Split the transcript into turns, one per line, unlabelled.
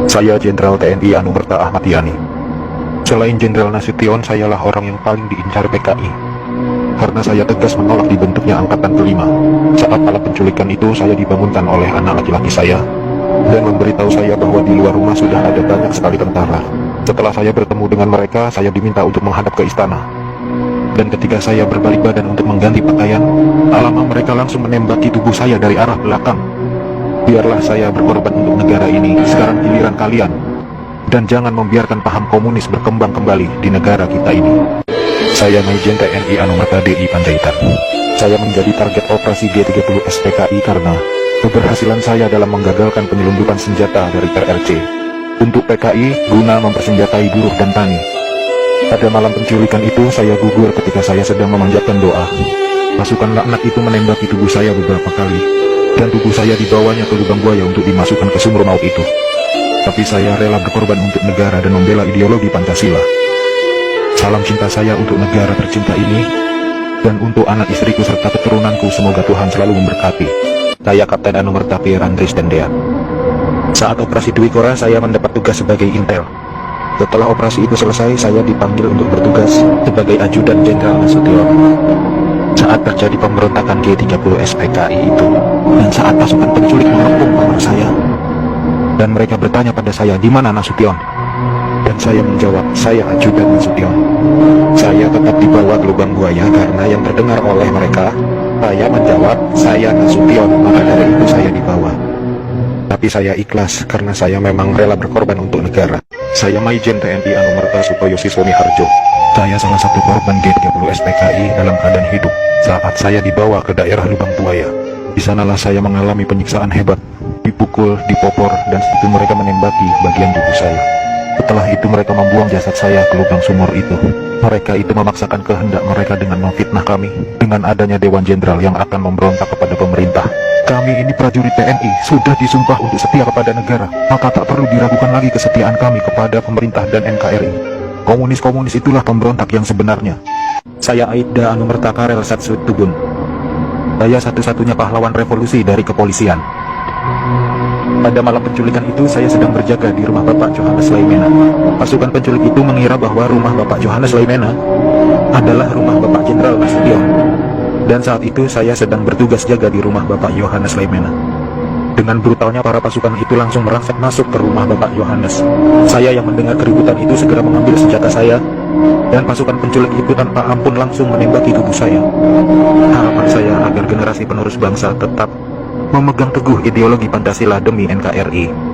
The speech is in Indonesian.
Saya Jenderal TNI Anumerta Ahmad Yani. Selain Jenderal Nasution, sayalah orang yang paling diincar PKI. Karena saya tegas menolak dibentuknya Angkatan Kelima. Saat malam penculikan itu, saya dibangunkan oleh anak laki-laki saya dan memberitahu saya bahwa di luar rumah sudah ada banyak sekali tentara. Setelah saya bertemu dengan mereka, saya diminta untuk menghadap ke istana. Dan ketika saya berbalik badan untuk mengganti pakaian, alamak, mereka langsung menembaki tubuh saya dari arah belakang. Biarlah saya berkorban untuk negara ini, sekarang giliran kalian. Dan jangan membiarkan paham komunis berkembang kembali di negara kita ini. Saya Majen TNI Anumerta DI Panjaitan. Saya menjadi target operasi G30 SPKI karena keberhasilan saya dalam menggagalkan penyelundupan senjata dari RRC untuk PKI guna mempersenjatai buruh dan tani. Pada malam penculikan itu, saya gugur ketika saya sedang memanjatkan doa. Pasukan laknat itu menembaki tubuh saya beberapa kali, dan tubuh saya dibawanya ke lubang buaya untuk dimasukkan ke sumur maut itu. Tapi saya rela berkorban untuk negara dan membela ideologi Pancasila. Salam cinta saya untuk negara tercinta ini, dan untuk anak istriku serta keturunanku, semoga Tuhan selalu memberkati. Saya Kapten Anumerta Pierandris Dendea. Saat operasi Dwi Kora, saya mendapat tugas sebagai intel. Setelah operasi itu selesai, saya dipanggil untuk bertugas sebagai ajudan Jenderal Nasution. Saat terjadi pemberontakan G30 SPKI itu, dan saat pasukan penculik mengepung kamar saya, dan mereka bertanya pada saya, di mana Nasution? Dan saya menjawab, saya ajudan Nasution. Saya tetap dibawa ke lubang buaya karena yang terdengar oleh mereka. Saya menjawab, saya Nasution, maka dari itu saya dibawa. Tapi saya ikhlas karena saya memang rela berkorban untuk negara. Saya Majen TNI Anumerta Sutoyo Siswani Harjo. Saya salah satu korban G30 SPKI dalam keadaan hidup saat saya dibawa ke daerah lubang buaya. Di sanalah saya mengalami penyiksaan hebat, dipukul, dipopor, dan setelah mereka menembaki bagian tubuh saya. Setelah itu mereka membuang jasad saya ke lubang sumur itu. Mereka itu memaksakan kehendak mereka dengan memfitnah kami dengan adanya Dewan Jenderal yang akan memberontak kepada pemerintah. Kami ini prajurit TNI, sudah disumpah untuk setia kepada negara, maka tak perlu diragukan lagi kesetiaan kami kepada pemerintah dan NKRI. Komunis-komunis itulah pemberontak yang sebenarnya. Saya Aibda Anumerta Karel Satsut Tubun. Saya satu-satunya pahlawan revolusi dari kepolisian. Pada malam penculikan itu, saya sedang berjaga di rumah Bapak Johannes Laimena. Pasukan penculik itu mengira bahwa rumah Bapak Johannes Laimena adalah rumah Bapak Jenderal Nasution. Dan saat itu saya sedang bertugas jaga di rumah Bapak Johannes Laimena. Dengan brutalnya para pasukan itu langsung merangsek masuk ke rumah Bapak Johannes. Saya yang mendengar keributan itu segera mengambil senjata saya, dan pasukan penculik itu tanpa ampun langsung menembaki tubuh saya. Harapan saya agar generasi penerus bangsa tetap memegang teguh ideologi Pancasila demi NKRI.